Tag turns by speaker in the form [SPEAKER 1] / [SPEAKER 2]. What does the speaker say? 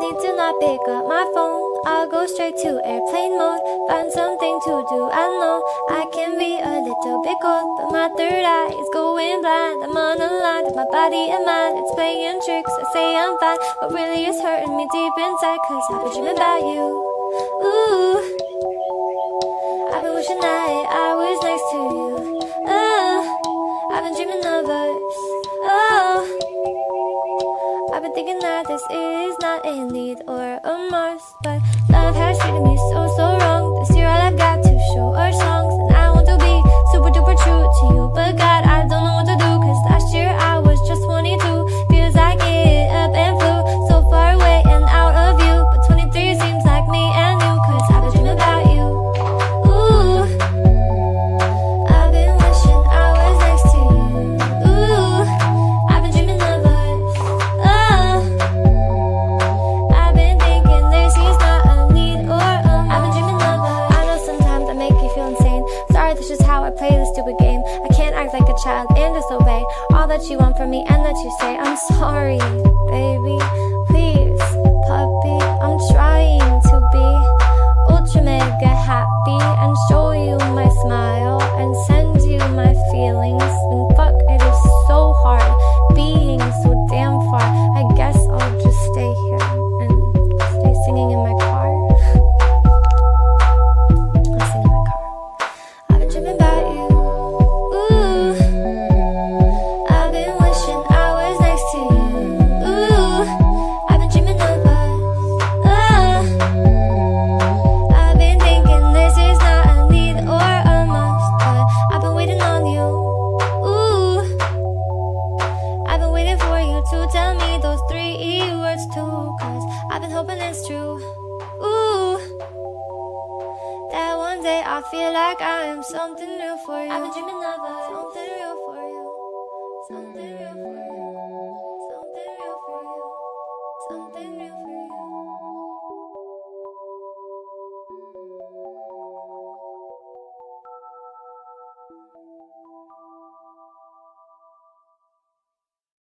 [SPEAKER 1] me to not pick up my phone. I'll go straight to airplane mode, find something to do. I know I can be a little bit cold, but my third eye is going blind. I'm on a line with my body and mind. It's playing tricks, I say I'm fine, but really it's hurting me deep inside. Cause I've been dreaming about you. Ooh, I've been wishing that I was next to you. Oh, I've been dreaming of us. Oh, I've been thinking that this is not a need or a must, but love has treated me so wrong. This year all I've got to show are songs, and I want to be super duper true to you, but God, I don't know what to do. Cause last year I was just 22. Feels like it up and flew so far away and out of view, but 23 seems like me and you. Cause I've been dreaming about you. Ooh, I've been wishing I was next to you. Ooh, I've been dreaming of us. Oh, I've been thinking this is not a need or a must. I've been dreaming of us. I know sometimes I make you feel insane. Sorry, that's just how I play this stupid game. I can't act like a child and disobey all that you want from me and that you say. I'm sorry, baby. Please, puppy, I'm trying to be ultra mega happy and show you my smile and send you my feelings. And fuck, it is so hard being so damn far. I guess I'll just stay here and stay singing in my car. I'll sing in my car. I've been dreaming about you. Ooh, I've been wishing I was next to you. Ooh, I've been dreaming of us. Oh, I've been thinking this is not a need or a must, but I've been waiting on you. Ooh, I've been waiting for you to tell me those 3 words too. Cause I've been hoping it's true. Ooh, that one day I feel like I am something real for you. I've been dreaming of us. Something real for you. Something real for you.